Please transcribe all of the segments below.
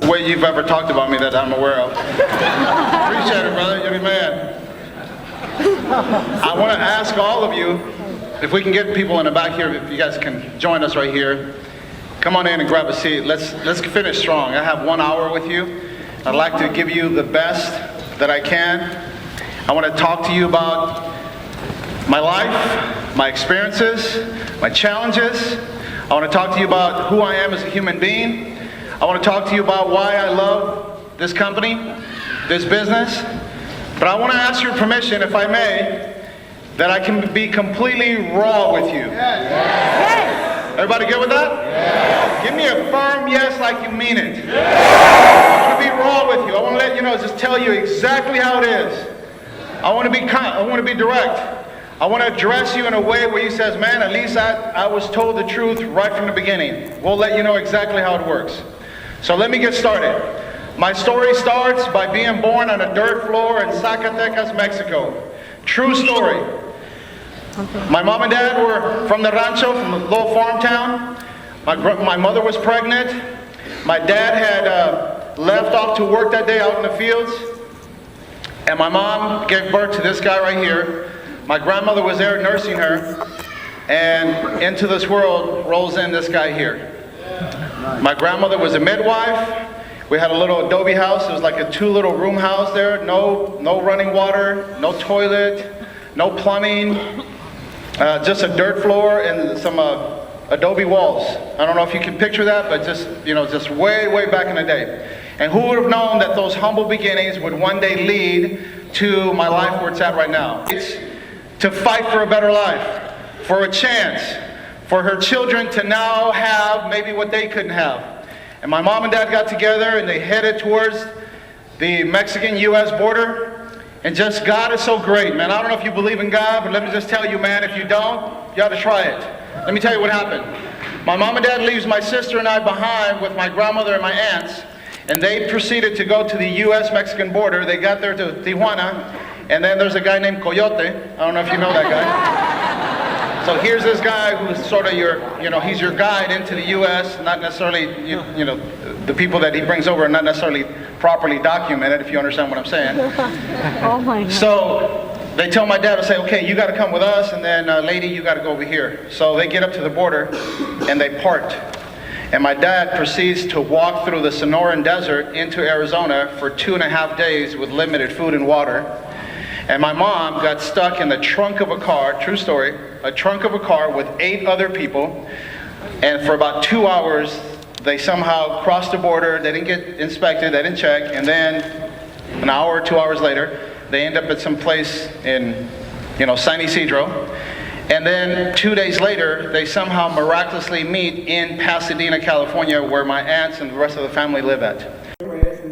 way you've ever talked about me that I'm aware of. Appreciate it, brother. You're the man. I want to ask all of you, if we can get people in the back here, if you guys can join us right here. Come on in and grab a seat. Let's finish strong. I have 1 hour with you. I'd like to give you the best that I can. I want to talk to you about my life, my experiences, my challenges. I want to talk to you about who I am as a human being. I want to talk to you about why I love this company, this business. But I want to ask your permission, if I may, that I can be completely raw with you. Yes. Everybody good with that? Yes. Give me a firm yes like you mean it. Yes. I want to be raw with you. I want to let you know, just tell you exactly how it is. I want to be direct. I want to address you in a way where you says, man, at least I was told the truth right from the beginning. We'll let you know exactly how it works. So let me get started. My story starts by being born on a dirt floor in Zacatecas, Mexico. True story. My mom and dad were from the rancho, from a little farm town. My mother was pregnant. My dad had left off to work that day out in the fields. And my mom gave birth to this guy right here. My grandmother was there nursing her. And into this world rolls in this guy here. My grandmother was a midwife. We had a little adobe house. It was like a 2-little-room house there. No running water, no toilet, no plumbing. Just a dirt floor and some adobe walls. I don't know if you can picture that, but just way, way back in the day. And who would have known that those humble beginnings would one day lead to my life where it's at right now? It's to fight for a better life, for a chance, for her children to now have maybe what they couldn't have. And my mom and dad got together and they headed towards the Mexican-U.S. border. And just God is so great, man. I don't know if you believe in God, but let me just tell you, man, if you don't, you ought to try it. Let me tell you what happened. My mom and dad leaves my sister and I behind with my grandmother and my aunts, and they proceeded to go to the U.S.-Mexican border. They got there to Tijuana, and then there's a guy named Coyote. I don't know if you know that guy. So here's this guy who's sort of he's your guide into the U.S., not necessarily, the people that he brings over are not necessarily properly documented, if you understand what I'm saying. Oh my God. So they tell my dad to say, okay, you got to come with us, and then lady, you got to go over here. So they get up to the border, and they part. And my dad proceeds to walk through the Sonoran Desert into Arizona for 2.5 days with limited food and water. And my mom got stuck in the trunk of a car, true story, a trunk of a car with 8 other people. And for about 2 hours, they somehow crossed the border. They didn't get inspected, they didn't check. And then an hour or 2 hours later, they end up at some place in, San Isidro. And then 2 days later, they somehow miraculously meet in Pasadena, California, where my aunts and the rest of the family live at.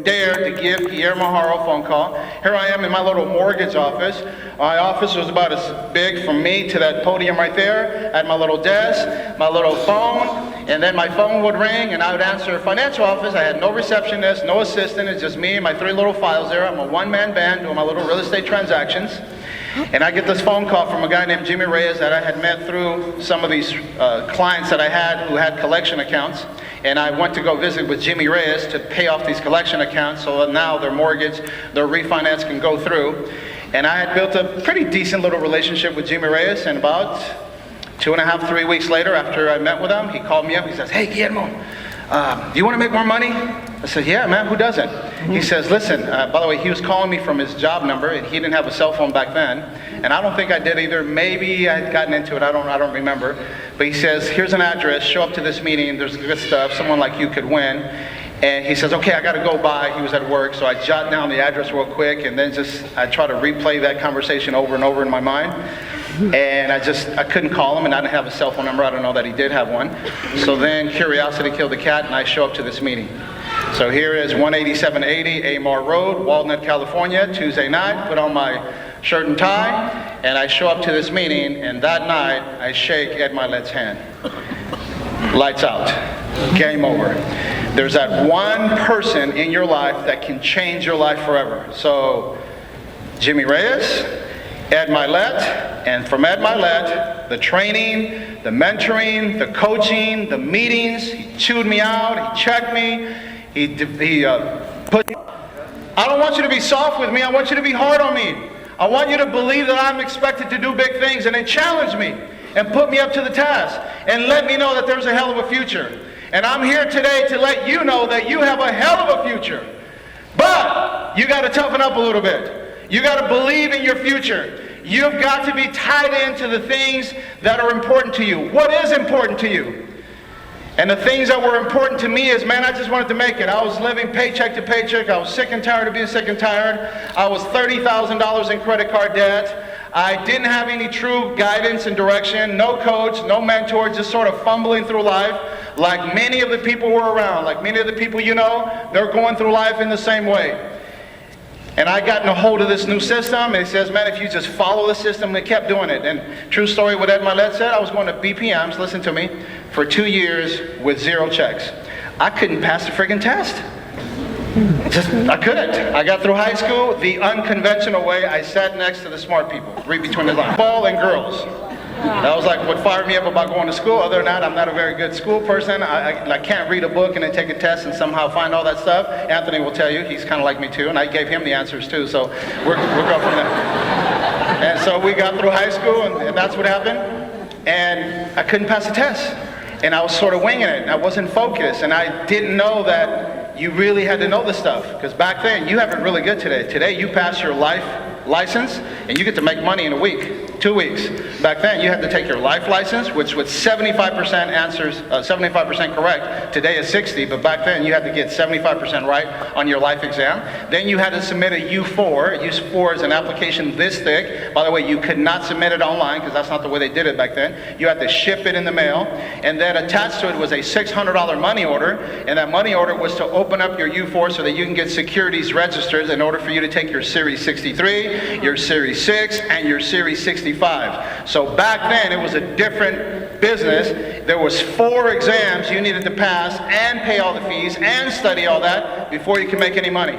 Dared to give Guillermo Haro a phone call. Here I am in my little mortgage office. My office was about as big from me to that podium right there. I had my little desk, my little phone, and then my phone would ring and I would answer a financial office. I had no receptionist, no assistant. It's just me and my 3 little files there. I'm a one-man band doing my little real estate transactions. And I get this phone call from a guy named Jimmy Reyes that I had met through some of these clients that I had who had collection accounts. And I went to go visit with Jimmy Reyes to pay off these collection accounts so that now their mortgage, their refinance can go through. And I had built a pretty decent little relationship with Jimmy Reyes, and about 2.5, 3 weeks later after I met with him, he called me up. He says, hey, Guillermo, do you want to make more money? I said, yeah, man, who doesn't? He says, listen, by the way, he was calling me from his job number, and he didn't have a cell phone back then. And I don't think I did either. Maybe I had gotten into it. I don't remember. But he says, here's an address. Show up to this meeting. There's good stuff. Someone like you could win. And he says, okay, I got to go by. He was at work. So I jot down the address real quick, and then I try to replay that conversation over and over in my mind. And I couldn't call him, and I didn't have a cell phone number. I don't know that he did have one. So then curiosity killed the cat, and I show up to this meeting. So here is 18780 Amar Road, Walnut, California, Tuesday night. Put on my shirt and tie, and I show up to this meeting, and that night I shake Ed Milet's hand. Lights out. Game over. There's that one person in your life that can change your life forever. So Jimmy Reyes, Ed Milet, and from Ed Milet, the training, the mentoring, the coaching, the meetings, he chewed me out, he checked me, I don't want you to be soft with me. I want you to be hard on me. I want you to believe that I'm expected to do big things, and then challenge me and put me up to the task and let me know that there's a hell of a future. And I'm here today to let you know that you have a hell of a future. But you got to toughen up a little bit. You got to believe in your future. You've got to be tied into the things that are important to you. What is important to you? And the things that were important to me is, man, I just wanted to make it. I was living paycheck to paycheck. I was sick and tired of being sick and tired. I was $30,000 in credit card debt. I didn't have any true guidance and direction, no coach, no mentor, just sort of fumbling through life like many of the people were around, like many of the people you know, they're going through life in the same way. And I got in a hold of this new system, and it says, man, if you just follow the system, they kept doing it. And true story, what Ed Milet said, I was going to BPMs, listen to me, for 2 years with 0 checks. I couldn't pass the friggin' test. I couldn't. I got through high school the unconventional way. I sat next to the smart people, read between the lines. Ball and girls. That was like what fired me up about going to school. Other than that, I'm not a very good school person. I can't read a book and then take a test and somehow find all that stuff. Anthony will tell you, he's kind of like me too, and I gave him the answers too, so we're going from there. And so we got through high school, and that's what happened. And I couldn't pass the test. And I was sort of winging it. I wasn't focused, and I didn't know that you really had to know this stuff. Because back then, you have it really good today. Today, you pass your life license, and you get to make money in a week, 2 weeks. Back then, you had to take your life license, which with 75% answers, 75% correct. Today is 60, but back then, you had to get 75% right on your life exam. Then you had to submit a U4. U4 is an application this thick. By the way, you could not submit it online, because that's not the way they did it back then. You had to ship it in the mail, and then attached to it was a $600 money order, and that money order was to open up your U4 so that you can get securities registered in order for you to take your Series 63, your Series 6, and your Series 65. So back then, it was a different business. There was 4 exams you needed to pass and pay all the fees and study all that before you could make any money.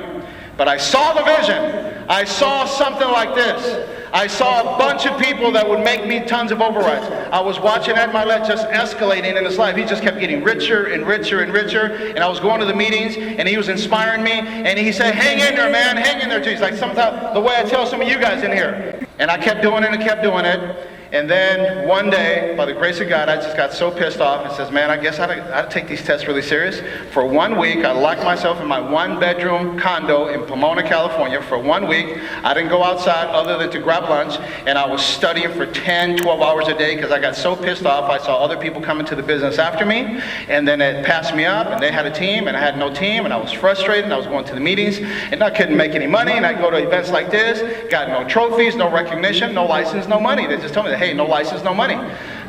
But I saw the vision. I saw something like this. I saw a bunch of people that would make me tons of overrides. I was watching Ed Milet just escalating in his life. He just kept getting richer and richer and richer. And I was going to the meetings, and he was inspiring me. And he said, hang in there, man, hang in there, Jesus. Like sometimes the way I tell some of you guys in here. And I kept doing it and kept doing it. And then one day, by the grace of God, I just got so pissed off and says, man, I guess I ought to take these tests really serious. For 1 week, I locked myself in my 1-bedroom condo in Pomona, California. For 1 week, I didn't go outside other than to grab lunch, and I was studying for 10, 12 hours a day because I got so pissed off. I saw other people come into the business after me, and then it passed me up, and they had a team, and I had no team, and I was frustrated, and I was going to the meetings, and I couldn't make any money, and I'd go to events like this, got no trophies, no recognition, no license, no money. They just told me, hey, no license, no money.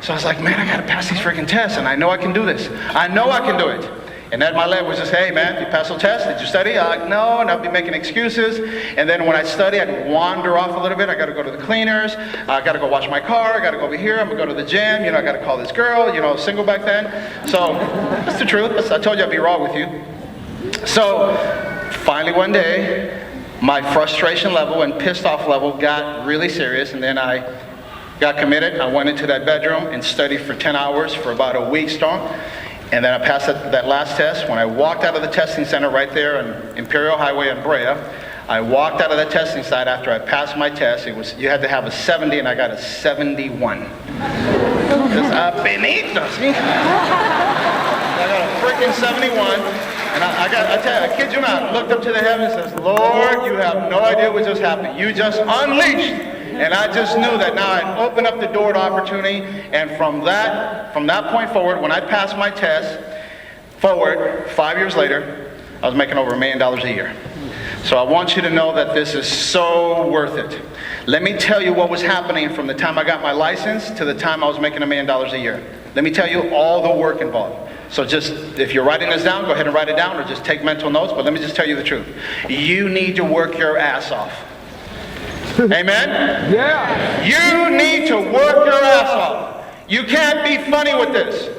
So I was like, man, I gotta pass these freaking tests, and I know I can do this. I know I can do it. And Ed Milet was just, hey man, you passed the test, did you study? I'm like, no, and I'd be making excuses. And then when I study, I'd wander off a little bit. I gotta go to the cleaners, I gotta go wash my car, I gotta go over here, I'm gonna go to the gym, I gotta call this girl, single back then. So, that's the truth. I told you I'd be raw with you. So, finally one day, my frustration level and pissed off level got really serious, and then I got committed. I went into that bedroom and studied for 10 hours for about a week strong. And then I passed that last test. When I walked out of the testing center right there on Imperial Highway in Brea, I walked out of that testing site after I passed my test. You had to have a 70, and I got a 71. Just benito, see? I got a freaking 71. And I kid you not, looked up to the heavens and says, Lord, you have no idea what just happened. You just unleashed. And I just knew that now I'd open up the door to opportunity. And from that point forward, when I passed my test, 5 years later, I was making over $1 million a year. So I want you to know that this is so worth it. Let me tell you what was happening from the time I got my license to the time I was making $1 million a year. Let me tell you all the work involved. So just, if you're writing this down, go ahead and write it down, or just take mental notes, but let me just tell you the truth. You need to work your ass off. Amen? Yeah. You need to work your ass off. You can't be funny with this.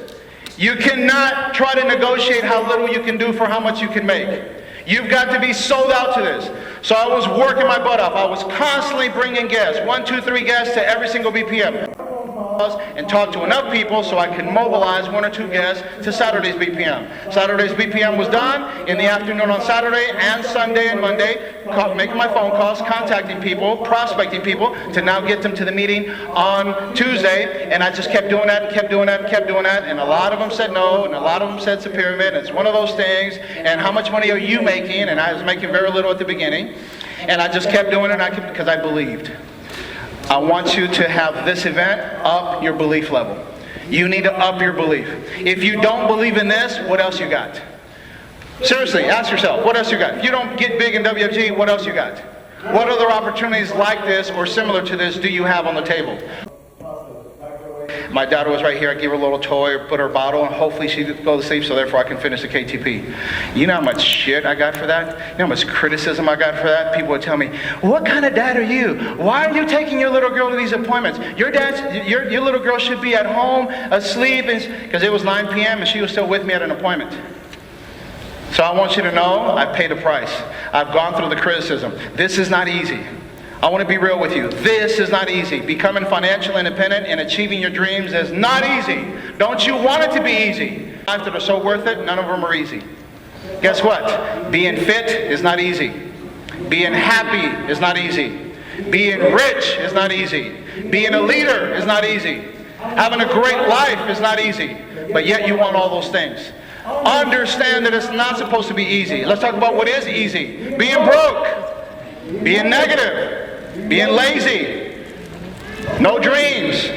You cannot try to negotiate how little you can do for how much you can make. You've got to be sold out to this. So I was working my butt off. I was constantly bringing guests, 1, 2, 3 guests to every single BPM. and talk to enough people so I can mobilize 1 or 2 guests to Saturday's BPM. Saturday's BPM was done in the afternoon on Saturday and Sunday and Monday, making my phone calls, contacting people, prospecting people to now get them to the meeting on Tuesday. And I just kept doing that and kept doing that and kept doing that. And a lot of them said no, and a lot of them said it's a pyramid. It's one of those things. And how much money are you making? And I was making very little at the beginning. And I just kept doing it because I believed. I want you to have this event up your belief level. You need to up your belief. If you don't believe in this, what else you got? Seriously, ask yourself, what else you got? If you don't get big in WFG, what else you got? What other opportunities like this or similar to this do you have on the table? My daughter was right here. I gave her a little toy, put her bottle, and hopefully she'd go to sleep, so therefore I can finish the KTP. You know how much shit I got for that? You know how much criticism I got for that? People would tell me, what kind of dad are you? Why are you taking your little girl to these appointments? Your little girl should be at home, asleep, because it was 9 p.m. and she was still with me at an appointment. So I want you to know, I paid a price. I've gone through the criticism. This is not easy. I want to be real with you. This is not easy. Becoming financially independent and achieving your dreams is not easy. Don't you want it to be easy? Life that are so worth it, none of them are easy. Guess what? Being fit is not easy. Being happy is not easy. Being rich is not easy. Being a leader is not easy. Having a great life is not easy. But yet you want all those things. Understand that it's not supposed to be easy. Let's talk about what is easy. Being broke. Being negative. Being lazy, no dreams.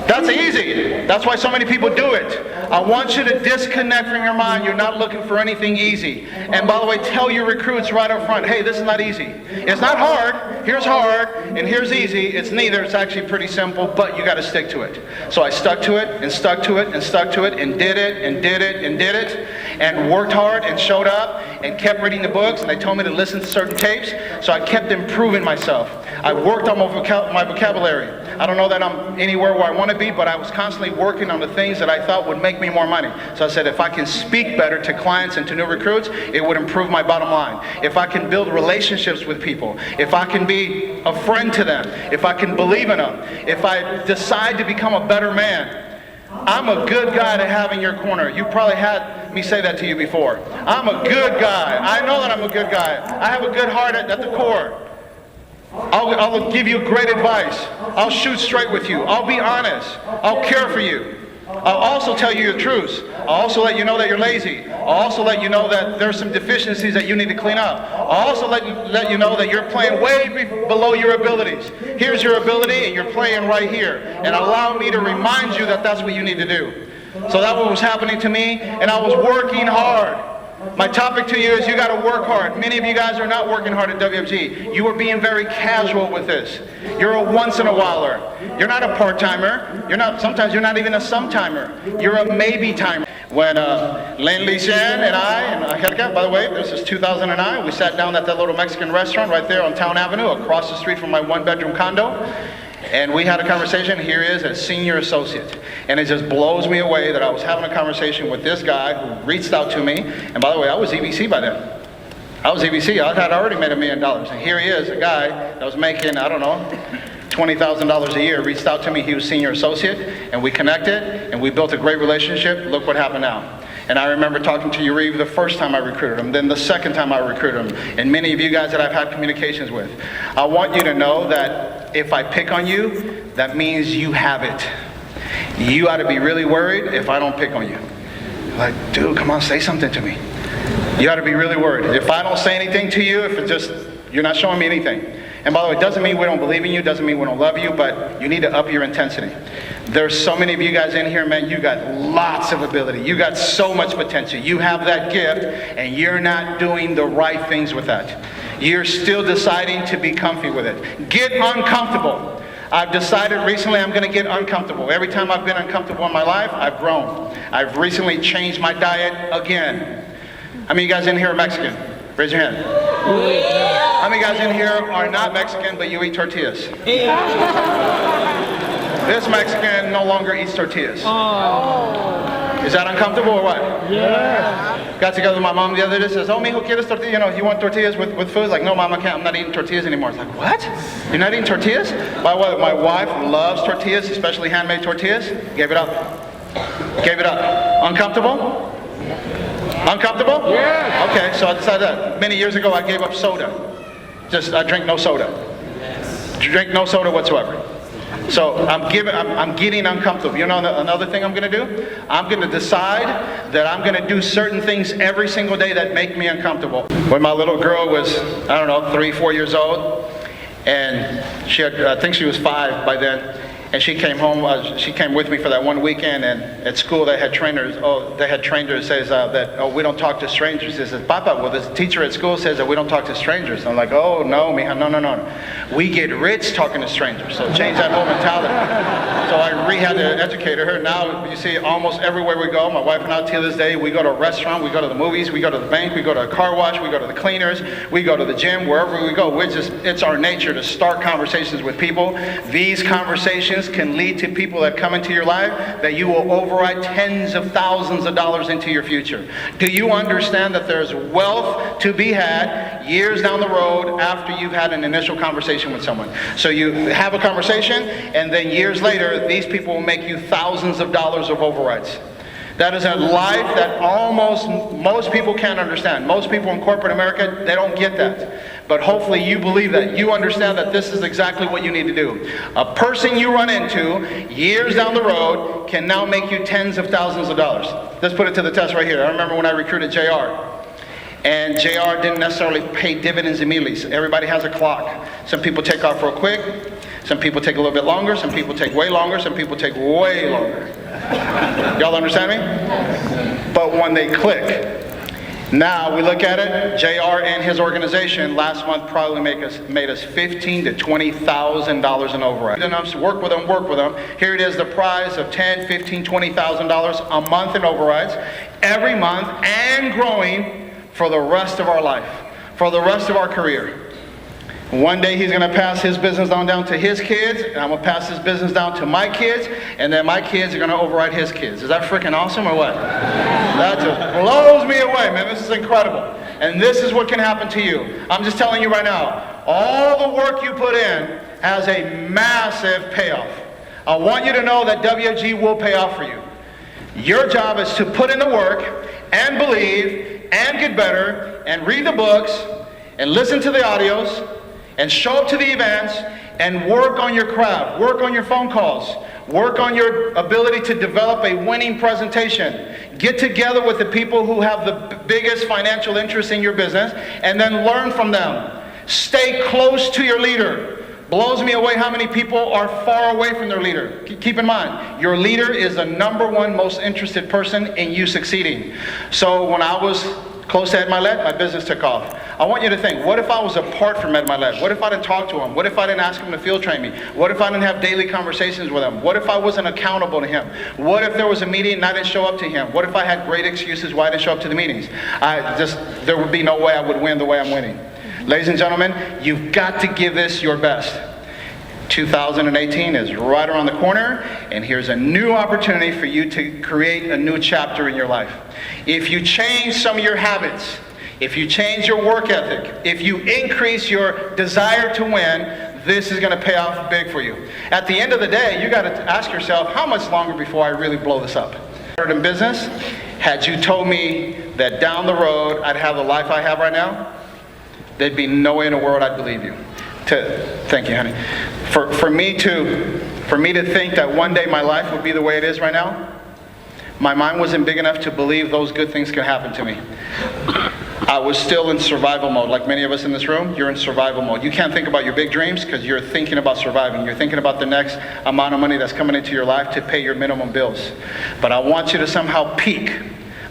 That's easy. That's why so many people do it. I want you to disconnect from your mind. You're not looking for anything easy. And by the way, tell your recruits right up front, hey, this is not easy. It's not hard. Here's hard, and here's easy. It's neither. It's actually pretty simple, but you got to stick to it. So I stuck to it, and stuck to it, and stuck to it, and did it, and did it, and did it, and worked hard, and showed up, and kept reading the books, and they told me to listen to certain tapes, so I kept improving myself. I worked on my vocabulary. I don't know that I'm anywhere where I want to be, but I was constantly working on the things that I thought would make me more money. So I said, if I can speak better to clients and to new recruits, it would improve my bottom line. If I can build relationships with people, if I can be a friend to them, if I can believe in them, if I decide to become a better man, I'm a good guy to have in your corner. You probably had me say that to you before. I'm a good guy. I know that I'm a good guy. I have a good heart at the core. I'll give you great advice. I'll shoot straight with you. I'll be honest. I'll care for you. I'll also tell you your truths. I'll also let you know that you're lazy. I'll also let you know that there's some deficiencies that you need to clean up. I'll also let you know that you're playing way below your abilities. Here's your ability and you're playing right here. And allow me to remind you that that's what you need to do. So that's what was happening to me, and I was working hard. My topic to you is you got to work hard. Many of you guys are not working hard at WFG. You are being very casual with this. You're a once-in-a-whiler. You're not a part-timer. Sometimes you're not even a some-timer. You're a maybe-timer. When Len Li Shen and I, and Angelica, by the way, this is 2009, we sat down at that little Mexican restaurant right there on Town Avenue across the street from my one-bedroom condo. And we had a conversation. Here he is, a senior associate. And it just blows me away that I was having a conversation with this guy who reached out to me. And by the way, I was EBC by then. I was EBC. I had already made $1 million. And here he is, a guy that was making, I don't know, $20,000 a year, reached out to me. He was senior associate. And we connected, and we built a great relationship. Look what happened now. And I remember talking to Yuriv the first time I recruited him, then the second time I recruited him, and many of you guys that I've had communications with. I want you to know that if I pick on you, that means you have it. You ought to be really worried if I don't pick on you. Like, dude, come on, say something to me. You ought to be really worried. If I don't say anything to you, if it's just, you're not showing me anything. And by the way, it doesn't mean we don't believe in you, doesn't mean we don't love you, but you need to up your intensity. There's so many of you guys in here, man, you got lots of ability. You got so much potential. You have that gift, and you're not doing the right things with that. You're still deciding to be comfy with it. Get uncomfortable. I've decided recently I'm going to get uncomfortable. Every time I've been uncomfortable in my life, I've grown. I've recently changed my diet again. How many of you guys in here are Mexican? Raise your hand. How many guys in here are not Mexican, but you eat tortillas? This Mexican no longer eats tortillas. Is that uncomfortable or what? Yeah. Got together with my mom the other day, says, oh, mijo, ¿quieres tortilla? You know, you want tortillas with food? Like, no, mom, I can't. I'm not eating tortillas anymore. It's like, what? You're not eating tortillas? My wife loves tortillas, especially handmade tortillas. Gave it up. Gave it up. Uncomfortable? Uncomfortable? Yeah. Okay, so I decided that. Many years ago, I gave up soda. I drink no soda. Drink no soda whatsoever. So I'm getting uncomfortable. You know another thing I'm going to do? I'm going to decide that I'm going to do certain things every single day that make me uncomfortable. When my little girl was, I don't know, 3, 4 years old, and she had, I think she was 5 by then, and she came home, she came with me for that one weekend, and at school they had trainers says that we don't talk to strangers. They says, Papa, well, the teacher at school says that we don't talk to strangers. I'm like, oh, no, mija, no. We get rich talking to strangers, so change that whole mentality. So I had to educate her. Now, you see, almost everywhere we go, my wife and I, till this day, we go to a restaurant, we go to the movies, we go to the bank, we go to a car wash, we go to the cleaners, we go to the gym, wherever we go. It's our nature to start conversations with people. These conversations can lead to people that come into your life that you will override tens of thousands of dollars into your future. Do you understand that there's wealth to be had years down the road after you've had an initial conversation with someone? So you have a conversation, and then years later, these people will make you thousands of dollars of overrides. That is a life that most people can't understand. Most people in corporate America, they don't get that. But hopefully you believe that. You understand that this is exactly what you need to do. A person you run into years down the road can now make you tens of thousands of dollars. Let's put it to the test right here. I remember when I recruited JR. And JR didn't necessarily pay dividends immediately. Everybody has a clock. Some people take off real quick. Some people take a little bit longer. Some people take way longer. Some people take way longer. Y'all understand me? But when they click, now we look at it, JR and his organization last month probably made us $15,000 to $20,000 in override. And I'm work with them. Here it is, the prize of $10,000, $15,000, $20,000 a month in overrides, every month, and growing for the rest of our life, for the rest of our career. One day he's going to pass his business down to his kids, and I'm going to pass his business down to my kids, and then my kids are going to override his kids. Is that freaking awesome or what? That just blows me away, man. This is incredible. And this is what can happen to you. I'm just telling you right now, all the work you put in has a massive payoff. I want you to know that WFG will pay off for you. Your job is to put in the work and believe and get better and read the books and listen to the audios and show up to the events and work on your craft, work on your phone calls, work on your ability to develop a winning presentation. Get together with the people who have the biggest financial interest in your business and then learn from them. Stay close to your leader. Blows me away how many people are far away from their leader. Keep in mind, your leader is the #1 most interested person in you succeeding. So when I was close to Ed Milet, my business took off. I want you to think, what if I was apart from Ed Milet? What if I didn't talk to him? What if I didn't ask him to field train me? What if I didn't have daily conversations with him? What if I wasn't accountable to him? What if there was a meeting and I didn't show up to him? What if I had great excuses why I didn't show up to the meetings? There would be no way I would win the way I'm winning. Ladies and gentlemen, you've got to give this your best. 2018 is right around the corner, and here's a new opportunity for you to create a new chapter in your life. If you change some of your habits, if you change your work ethic, if you increase your desire to win, this is going to pay off big for you. At the end of the day, you got to ask yourself, how much longer before I really blow this up? In business, had you told me that down the road I'd have the life I have right now, there'd be no way in the world I'd believe you. Thank you, honey. For me to think that one day my life would be the way it is right now, my mind wasn't big enough to believe those good things could happen to me. I was still in survival mode. Like many of us in this room, you're in survival mode. You can't think about your big dreams because you're thinking about surviving. You're thinking about the next amount of money that's coming into your life to pay your minimum bills. But I want you to somehow peak.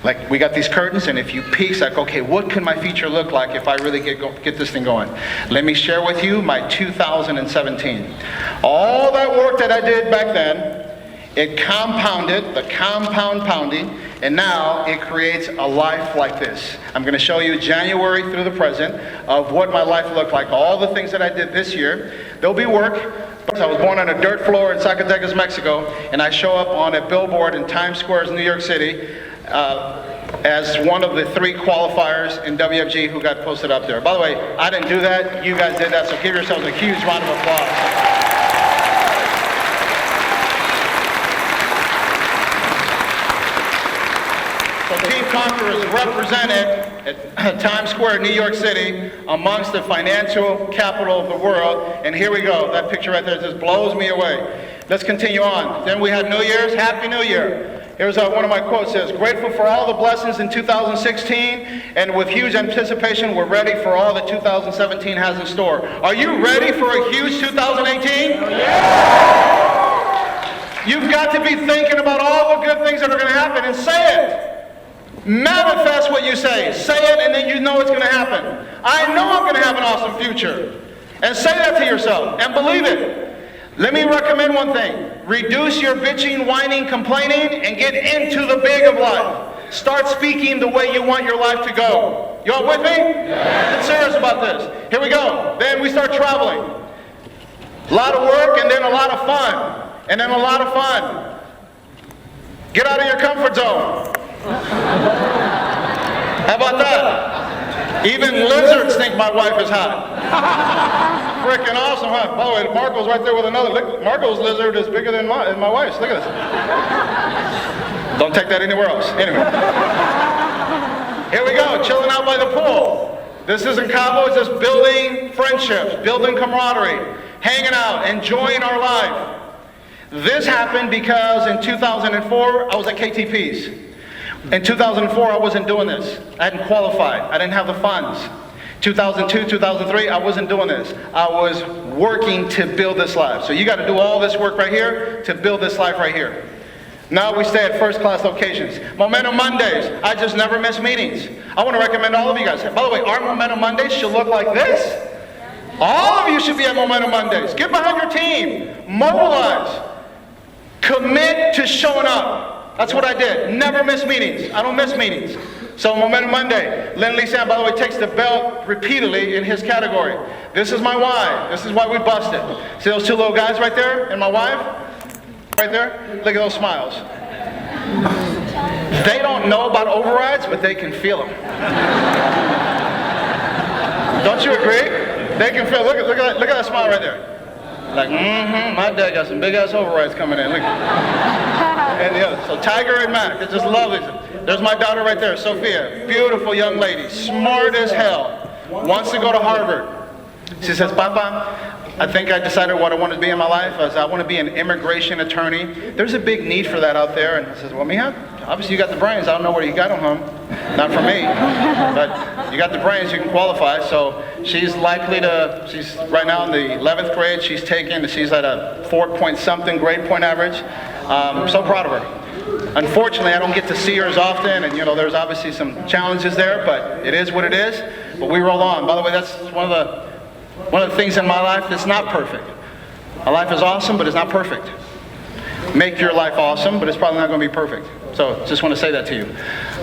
Like, we got these curtains, and if you peek, it's like, okay, what can my future look like if I really get this thing going? Let me share with you my 2017. All that work that I did back then, it compounded, the compound pounding, and now it creates a life like this. I'm going to show you January through the present of what my life looked like, all the things that I did this year. There'll be work. I was born on a dirt floor in Zacatecas, Mexico, and I show up on a billboard in Times Square, New York City, as one of the 3 qualifiers in WFG who got posted up there. By the way, I didn't do that. You guys did that, so give yourselves a huge round of applause. So Team Conquer is represented at Times Square, New York City, amongst the financial capital of the world. And here we go. That picture right there just blows me away. Let's continue on. Then we have New Year's. Happy New Year. Here's one of my quotes. Says, grateful for all the blessings in 2016, and with huge anticipation, we're ready for all that 2017 has in store. Are you ready for a huge 2018? Yeah. You've got to be thinking about all the good things that are going to happen and say it. Manifest what you say. Say it, and then you know it's going to happen. I know I'm going to have an awesome future. And say that to yourself, and believe it. Let me recommend one thing. Reduce your bitching, whining, complaining, and get into the big of life. Start speaking the way you want your life to go. You all with me? Get serious about this. Here we go. Then we start traveling. A lot of work, and then a lot of fun. And then a lot of fun. Get out of your comfort zone. How about that? Even lizards think my wife is hot. Freaking awesome, huh? By the way, Marco's right there with another. Look, Marco's lizard is bigger than my wife's. Look at this. Don't take that anywhere else. Anyway. Here we go, chilling out by the pool. This isn't Cabo, it's just building friendships, building camaraderie, hanging out, enjoying our life. This happened because in 2004, I was at KTP's. In 2004, I wasn't doing this. I hadn't qualified. I didn't have the funds. 2002, 2003, I wasn't doing this. I was working to build this life. So you got to do all this work right here to build this life right here. Now we stay at first-class locations. Momentum Mondays. I just never miss meetings. I want to recommend all of you guys. By the way, our Momentum Mondays should look like this. All of you should be at Momentum Mondays. Get behind your team. Mobilize. Commit to showing up. That's what I did. Never miss meetings. I don't miss meetings. So Momentum Monday. Lindley Sam, by the way, takes the belt repeatedly in his category. This is my why. This is why we busted. See those 2 little guys right there and my wife? Right there? Look at those smiles. They don't know about overrides, but they can feel them. Don't you agree? They can feel, look at that smile right there. Like, my dad got some big-ass overrides coming in. Look. And the other. So Tiger and Mac, it's just lovely. There's my daughter right there, Sophia. Beautiful young lady, smart as hell. Wants to go to Harvard. She says, Papa, I think I decided what I want to be in my life. I want to be an immigration attorney. There's a big need for that out there. And I says, well, Mija, obviously you got the brains. I don't know where you got them from. Not for me. But you got the brains, you can qualify. So she's likely to, she's right now in the 11th grade. She's at a 4-point-something grade point average. I'm so proud of her. Unfortunately, I don't get to see her as often, and there's obviously some challenges there, but it is what it is. But we roll on. By the way, that's one of the things in my life that's not perfect. My life is awesome, but it's not perfect. Make your life awesome, but it's probably not going to be perfect. So just want to say that to you.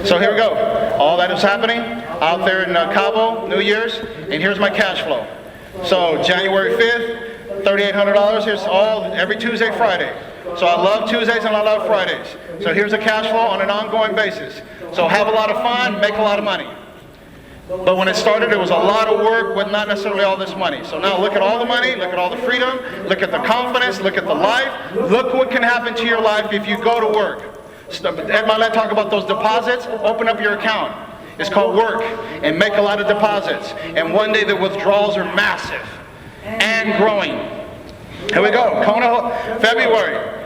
So here we go. All that is happening out there in Cabo, New Year's, and here's my cash flow. So January 5th, $3,800. Here's every Tuesday, Friday. So I love Tuesdays and I love Fridays. So here's a cash flow on an ongoing basis. So have a lot of fun, make a lot of money. But when it started, it was a lot of work with not necessarily all this money. So now look at all the money, look at all the freedom, look at the confidence, look at the life. Look what can happen to your life if you go to work. Ed Milet talk about those deposits. Open up your account. It's called work, and make a lot of deposits. And one day the withdrawals are massive and growing. Here we go. Kona, February.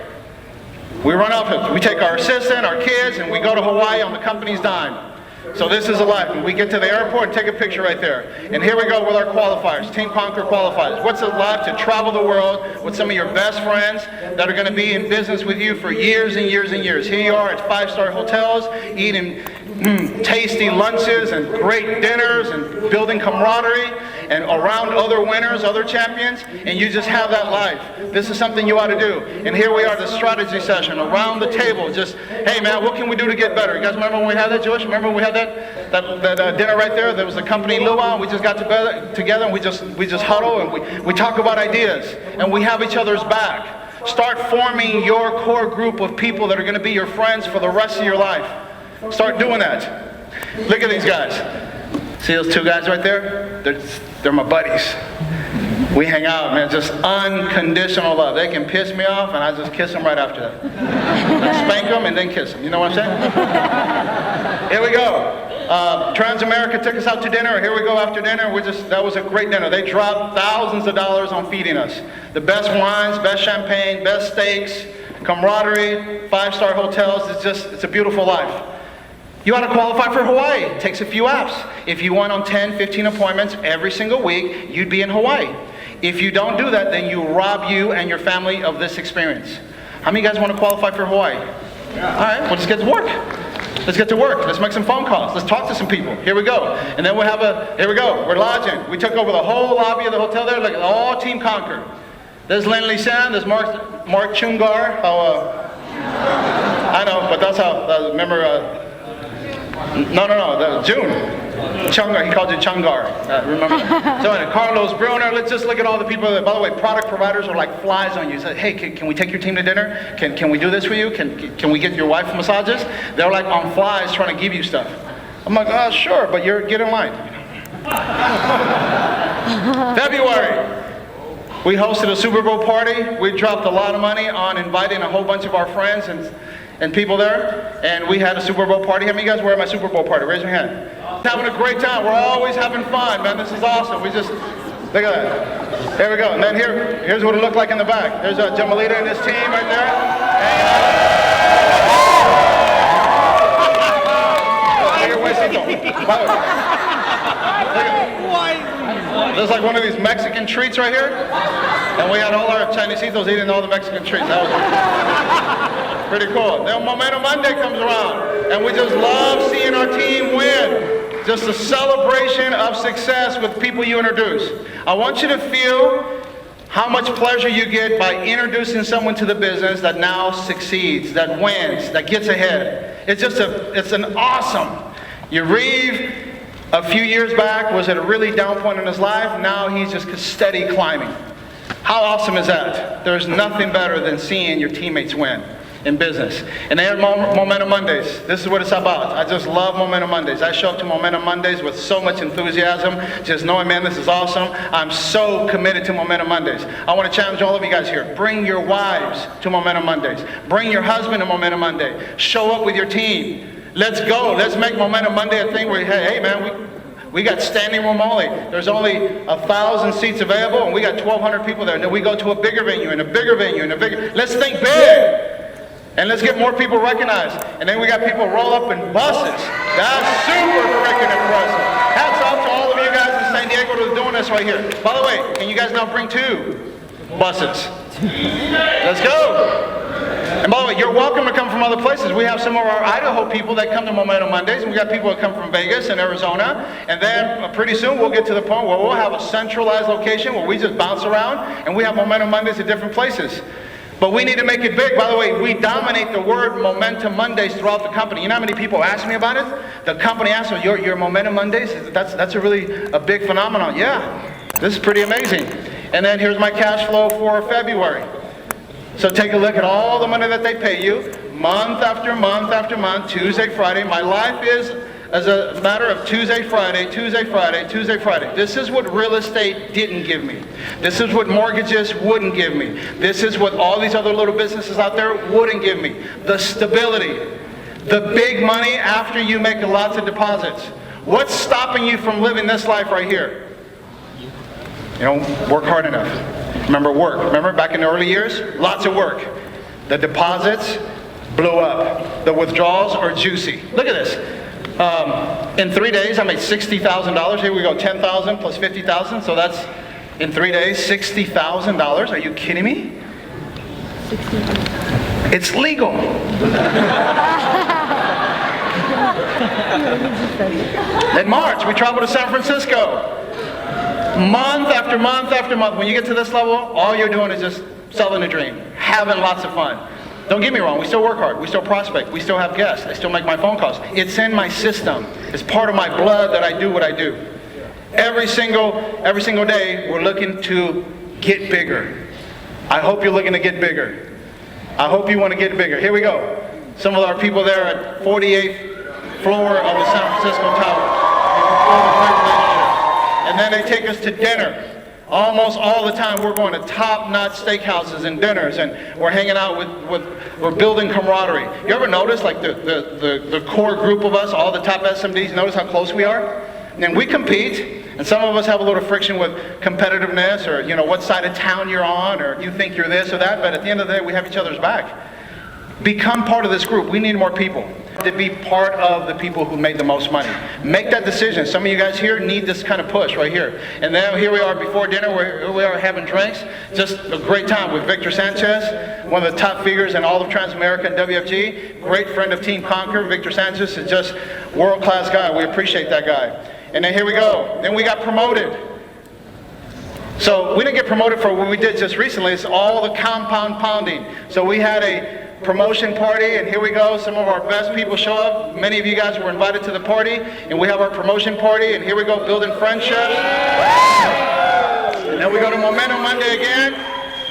We run off. We take our assistant, our kids, and we go to Hawaii on the company's dime. So this is a life. And we get to the airport and take a picture right there. And here we go with our qualifiers, Team Conquer qualifiers. What's it like to travel the world with some of your best friends that are going to be in business with you for years and years and years? Here you are at 5-star hotels, eating tasty lunches and great dinners and building camaraderie and around other winners, other champions, and you just have that life. This is something you ought to do. And here we are, the strategy session, around the table, just, hey man, what can we do to get better? You guys remember when we had that, Jewish? Remember when we had that dinner right there? There was the company luau, we just got together and we just huddle and we talk about ideas and we have each other's back. Start forming your core group of people that are going to be your friends for the rest of your life. Start doing that. Look at these guys. See those two guys right there? They're my buddies. We hang out, man, just unconditional love. They can piss me off and I just kiss them right after that. I spank them and then kiss them. You know what I'm saying? Here we go. Transamerica took us out to dinner. Here we go after dinner. That was a great dinner. They dropped thousands of dollars on feeding us. The best wines, best champagne, best steaks, camaraderie, 5-star hotels. It's a beautiful life. You ought to qualify for Hawaii. It takes a few apps. If you went on 10, 15 appointments every single week, you'd be in Hawaii. If you don't do that, then you rob you and your family of this experience. How many of you guys want to qualify for Hawaii? Yeah. All right, well, let's get to work. Let's get to work. Let's make some phone calls. Let's talk to some people. Here we go. And then here we go. We're lodging. We took over the whole lobby of the hotel there. Look at all Team Conquer. There's Len Lee-San. There's Mark Chungar. I know, but that's how, remember, June. Chungar, he called you Chungar. Remember? So anyway, Carlos Bruner, let's just look at all the people that, by the way, product providers are like flies on you. Say, hey, can we take your team to dinner? Can we do this for you? Can we get your wife massages? They're like on flies trying to give you stuff. I'm like, oh, sure, but get in line. February. We hosted a Super Bowl party. We dropped a lot of money on inviting a whole bunch of our friends and people there, and we had a Super Bowl party. How many of you guys were at my Super Bowl party? Raise your hand. Having a great time. We're always having fun, man. This is awesome. We just, look at that. There we go. And then here's what it looked like in the back. There's Jamalita and his team right there. There's like one of these Mexican treats right here. And we had all our Chinesitos eating all the Mexican treats. That was pretty cool. Then Momentum Monday comes around, and we just love seeing our team win. Just a celebration of success with people you introduce. I want you to feel how much pleasure you get by introducing someone to the business that now succeeds, that wins, that gets ahead. It's an awesome. Yariv, a few years back, was at a really down point in his life. Now he's just steady climbing. How awesome is that? There's nothing better than seeing your teammates win in business. And they have Momentum Mondays. This is what it's about. I just love Momentum Mondays. I show up to Momentum Mondays with so much enthusiasm, just knowing, man, this is awesome. I'm so committed to Momentum Mondays. I want to challenge all of you guys here. Bring your wives to Momentum Mondays. Bring your husband to Momentum Monday. Show up with your team. Let's go. Let's make Momentum Monday a thing where, hey man, we got standing room only. There's only 1,000 seats available, and we got 1,200 people there. And then we go to a bigger venue, and a bigger venue, and a bigger. Let's think big. And let's get more people recognized. And then we got people roll up in buses. That's super freaking impressive. Hats off to all of you guys in San Diego who are doing this right here. By the way, can you guys now bring 2 buses? Let's go. And by the way, you're welcome to come from other places. We have some of our Idaho people that come to Momentum Mondays, and we got people that come from Vegas and Arizona. And then pretty soon we'll get to the point where we'll have a centralized location where we just bounce around, and we have Momentum Mondays at different places. But we need to make it big. By the way, we dominate the word Momentum Mondays throughout the company. You know how many people ask me about it? The company asks me, your Momentum Mondays? That's a really big phenomenon. Yeah, this is pretty amazing. And then here's my cash flow for February. So take a look at all the money that they pay you, month after month after month, Tuesday, Friday. My life is as a matter of Tuesday, Friday, Tuesday, Friday, Tuesday, Friday. This is what real estate didn't give me. This is what mortgages wouldn't give me. This is what all these other little businesses out there wouldn't give me. The stability, the big money after you make lots of deposits. What's stopping you from living this life right here? You know, work hard enough. Remember work. Remember back in the early years? Lots of work. The deposits blew up. The withdrawals are juicy. Look at this. In 3 days, I made $60,000. Here we go, 10,000 plus 50,000. So that's in 3 days, $60,000. Are you kidding me? 60. It's legal. In March, we traveled to San Francisco. Month after month after month. When you get to this level, all you're doing is just selling a dream, having lots of fun. Don't get me wrong, we still work hard, we still prospect, we still have guests, I still make my phone calls. It's in my system. It's part of my blood that I do what I do. Every single day, we're looking to get bigger. I hope you're looking to get bigger. I hope you want to get bigger. Here we go. Some of our people there at 48th floor of the San Francisco Tower. And then they take us to dinner. Almost all the time we're going to top-notch steakhouses and dinners, and we're hanging out we're building camaraderie. You ever notice like the core group of us, all the top SMDs, notice how close we are? And we compete, and some of us have a little friction with competitiveness, or what side of town you're on, or you think you're this or that, but at the end of the day we have each other's back. Become part of this group. We need more people to be part of the people who made the most money. Make that decision. Some of you guys here need this kind of push right here. And then here we are before dinner, here we are having drinks. Just a great time with Victor Sanchez, one of the top figures in all of Transamerica and WFG. Great friend of Team Conquer. Victor Sanchez is just world-class guy. We appreciate that guy. And then here we go. Then we got promoted. So we didn't get promoted for what we did just recently. It's all the compound pounding. So we had a promotion party, and here we go. Some of our best people show up. Many of you guys were invited to the party, and we have our promotion party, and here we go, building friendships. And then we go to Momentum Monday again,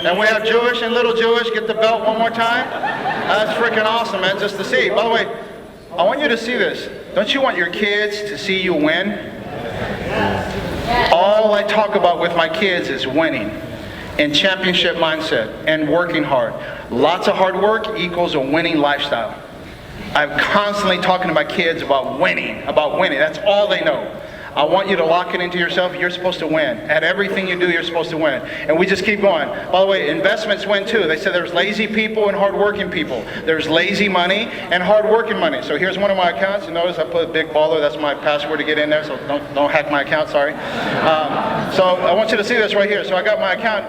and we have Jewish and Little Jewish get the belt one more time. That's freaking awesome, man, just to see. By the way, I want you to see this. Don't you want your kids to see you win? All I talk about with my kids is winning and championship mindset and working hard. Lots of hard work equals a winning lifestyle. I'm constantly talking to my kids about winning, That's all they know. I want you to lock it into yourself. You're supposed to win. At everything you do, you're supposed to win. And we just keep going. By the way, investments win too. They said there's lazy people and hardworking people. There's lazy money and hardworking money. So here's one of my accounts. You notice I put a big baller. That's my password to get in there, so don't hack my account, sorry. So I want you to see this right here. So I got my account.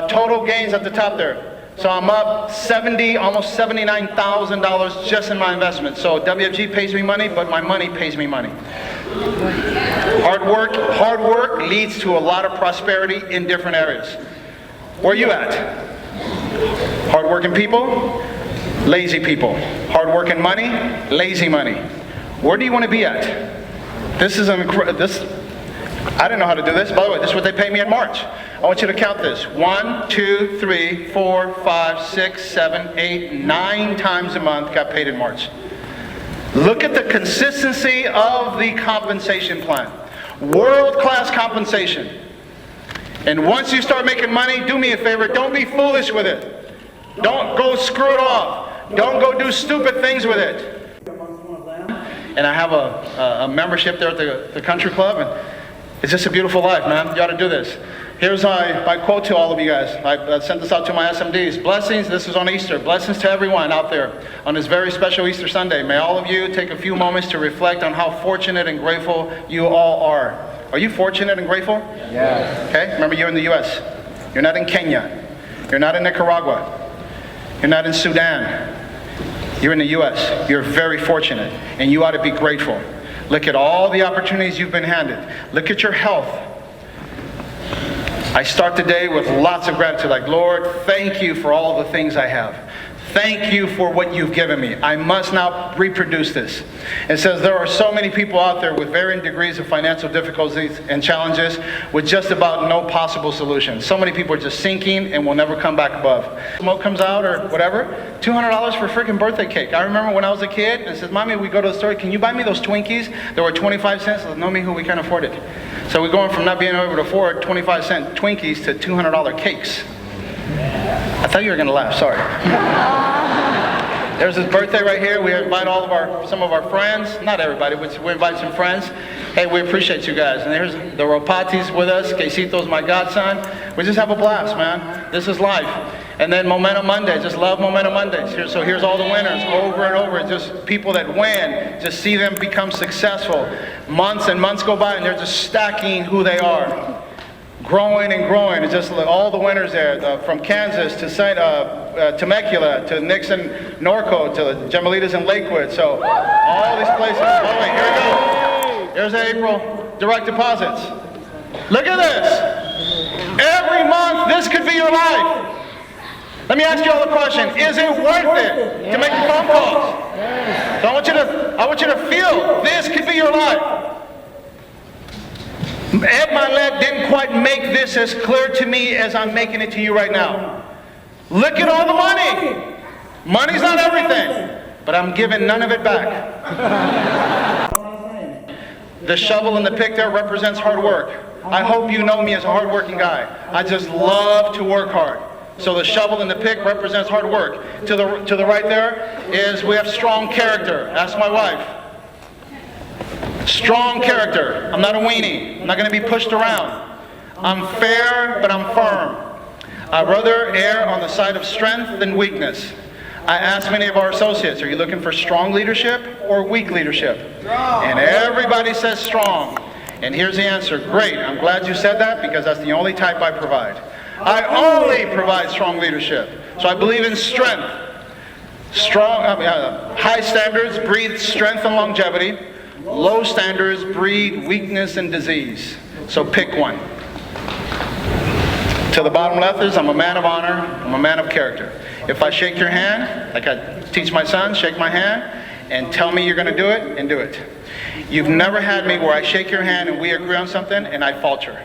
Total gains at the top there. So I'm up almost $79,000 just in my investment. So WFG pays me money, but my money pays me money. Hard work leads to a lot of prosperity in different areas. Where are you at? Hardworking people, lazy people. Hardworking money, lazy money. Where do you want to be at? I didn't know how to do this. By the way, this is what they pay me in March. I want you to count this. 1, 2, 3, 4, 5, 6, 7, 8, 9 times a month got paid in March. Look at the consistency of the compensation plan. World-class compensation. And once you start making money, do me a favor, don't be foolish with it. Don't go screw it off. Don't go do stupid things with it. And I have a membership there at the country club, and it's just a beautiful life, man. You ought to do this. Here's my quote to all of you guys. I sent this out to my SMDs. Blessings, this is on Easter. Blessings to everyone out there on this very special Easter Sunday. May all of you take a few moments to reflect on how fortunate and grateful you all are. Are you fortunate and grateful? Yes. Okay, remember you're in the U.S. You're not in Kenya. You're not in Nicaragua. You're not in Sudan. You're in the U.S. You're very fortunate, and you ought to be grateful. Look at all the opportunities you've been handed. Look at your health. I start the day with lots of gratitude, like, Lord, thank you for all the things I have. Thank you for what you've given me. I must now reproduce this. It says there are so many people out there with varying degrees of financial difficulties and challenges with just about no possible solution. So many people are just sinking and will never come back above. Smoke comes out or whatever, $200 for a freaking birthday cake. I remember when I was a kid, and it says, Mommy, we go to the store, can you buy me those Twinkies? They were 25 cents. I said, no, me who we can't afford it. So we're going from not being able to afford 25-cent Twinkies to $200 cakes. I thought you were going to laugh, sorry. There's his birthday right here. We invite some of our friends, not everybody, but we invite some friends. Hey, we appreciate you guys. And there's the Ropatis with us. Quesito's my godson. We just have a blast, man. This is life. And then Momentum Mondays, just love Momentum Mondays. So here's all the winners over and over. Just people that win, just see them become successful. Months and months go by and they're just stacking who they are. Growing and growing. It's just all the winners there, from Kansas to Temecula, to Nixon, Norco, to Gemalitas in Lakewood. So all these places. Oh, wait, here we go. Here's April direct deposits. Look at this. Every month, this could be your life. Let me ask you all a question. Is it worth it to make the phone calls? So I want you to feel this could be your life. Ed Milet didn't quite make this as clear to me as I'm making it to you right now. Look at all the money. Money's not everything, but I'm giving none of it back. The shovel and the pick there represents hard work. I hope you know me as a hard-working guy. I just love to work hard. So the shovel and the pick represents hard work. To the right there is we have strong character. Ask my wife. Strong character. I'm not a weenie. I'm not going to be pushed around. I'm fair, but I'm firm. I'd rather err on the side of strength than weakness. I asked many of our associates, are you looking for strong leadership or weak leadership? And everybody says strong. And here's the answer. Great. I'm glad you said that because that's the only type I provide. I only provide strong leadership. So I believe in strength. High standards breed strength and longevity. Low standards breed weakness and disease. So pick one. To the bottom left is I'm a man of honor. I'm a man of character. If I shake your hand, like I teach my son, shake my hand and tell me you're going to do it, and do it. You've never had me where I shake your hand and we agree on something and I falter.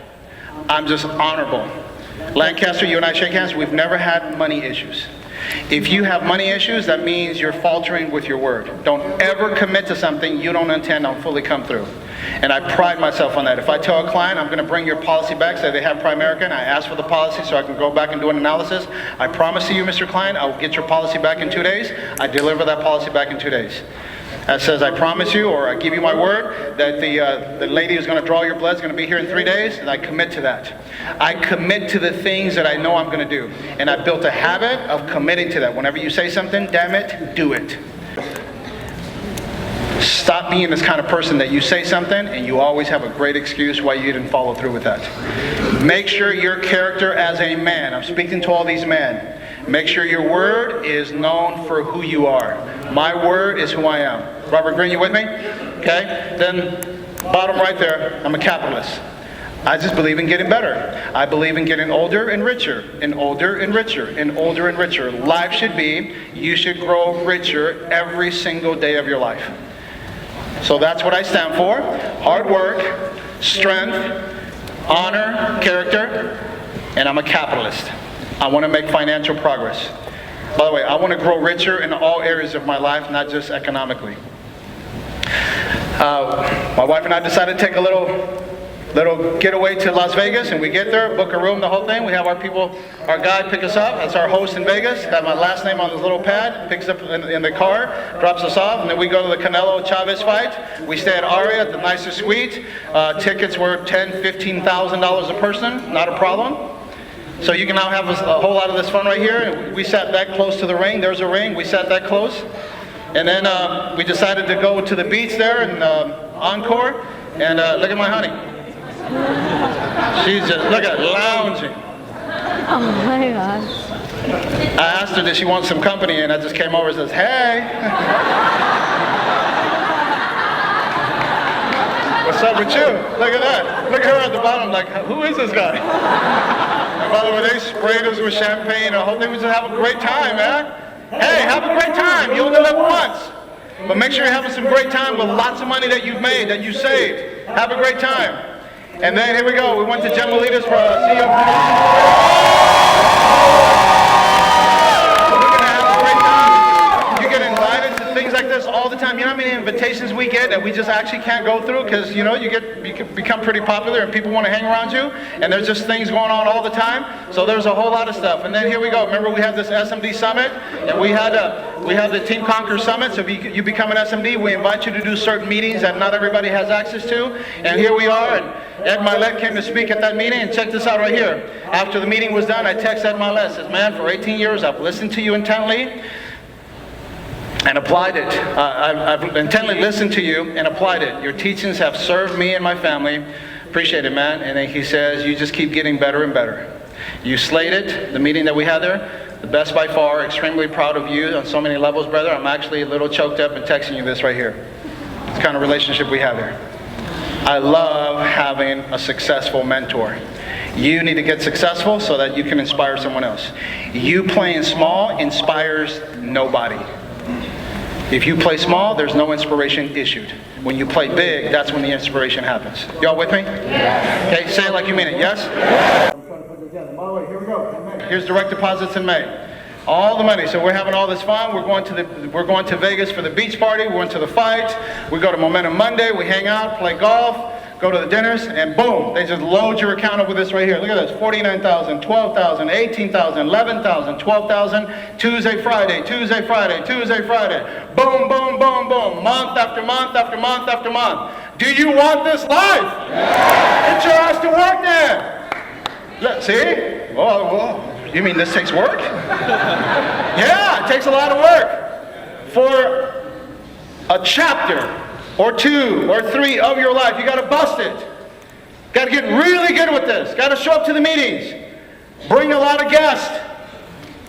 I'm just honorable. Lancaster, you and I shake hands. We've never had money issues. If you have money issues, that means you're faltering with your word. Don't ever commit to something you don't intend on fully come through. And I pride myself on that. If I tell a client I'm going to bring your policy back, say they have Primerica, and I ask for the policy so I can go back and do an analysis, I promise to you, Mr. Client, I will get your policy back in 2 days. I deliver that policy back in 2 days. That says I promise you, or I give you my word, that the lady who's going to draw your blood is going to be here in 3 days, and I commit to that. I commit to the things that I know I'm going to do. And I built a habit of committing to that. Whenever you say something, damn it, do it. Stop being this kind of person that you say something and you always have a great excuse why you didn't follow through with that. Make sure your character as a man, I'm speaking to all these men, make sure your word is known for who you are. My word is who I am. Robert Green, you with me? Okay. Then bottom right there, I'm a capitalist. I just believe in getting better. I believe in getting older and richer, and older and richer, and older and richer. Life should be, you should grow richer every single day of your life. So that's what I stand for. Hard work, strength, honor, character, and I'm a capitalist. I want to make financial progress. By the way, I want to grow richer in all areas of my life, not just economically. My wife and I decided to take a little getaway to Las Vegas, and we get there, book a room, the whole thing. We have our guide pick us up. That's our host in Vegas. Got my last name on this little pad, picks up in the car, drops us off, and then we go to the Canelo Chavez fight. We stay at Aria, at the nicest suite. Tickets were $10,000, $15,000 a person, not a problem. So you can now have a whole lot of this fun right here. We sat that close to the ring. There's a ring. We sat that close. And then we decided to go to the beach there in Encore. And look at my honey. She's just, look at lounging. Oh my God. I asked her, did she want some company? And I just came over and says, hey. What's up with you? Look at that. Look at her at the bottom, like, who is this guy? And by the way, they sprayed us with champagne. I hope they would just have a great time, man. Hey, have a great time. You only live once. But make sure you're having some great time with lots of money that you've made, that you saved. Have a great time. And then here we go. We went to Gemalitas for a CEO. We're going to have a great time. You get invited to things like this all the time. You know how many invitations we get that we just actually can't go through because, you know, you become pretty popular and people want to hang around you. And there's just things going on all the time. So there's a whole lot of stuff. And then here we go. Remember we had this SMD summit and we had the Team Conquer Summit. So if you become an SMD, we invite you to do certain meetings that not everybody has access to. And here we are. And Ed Milet came to speak at that meeting, and check this out right here. After the meeting was done, I texted Ed Milet, says, man, for 18 years I've listened to you intently and applied it. I've intently listened to you and applied it. Your teachings have served me and my family. Appreciate it, man. And then he says, you just keep getting better and better. You slayed it, the meeting that we had there. the best by far. Extremely proud of you on so many levels, brother. I'm actually a little choked up and texting you this right here. It's the kind of relationship we have here. I love having a successful mentor. You need to get successful so that you can inspire someone else. You playing small inspires nobody. If you play small, there's no inspiration issued. When you play big, that's when the inspiration happens. Y'all with me? Yes. Okay, say it like you mean it. Yes? I'm trying to put this together. By the way, here we go. Here's direct deposits in May. All the money. So we're having all this fun. We're going to Vegas for the beach party. We went to the fight. We go to Momentum Monday. We hang out, play golf, go to the dinners, and boom, they just load your account up with this right here. Look at this, 49,000, 12,000, 18,000, 11,000, 12,000, Tuesday, Friday, Tuesday, Friday, Tuesday, Friday. Boom, boom, boom, boom, month after month after month after month. Do you want this life? Yeah. Get your ass to work then. Look, see? Whoa. You mean this takes work? Yeah, it takes a lot of work. For a chapter or 2 or 3 of your life, you got to bust it. Got to get really good with this. Got to show up to the meetings. Bring a lot of guests.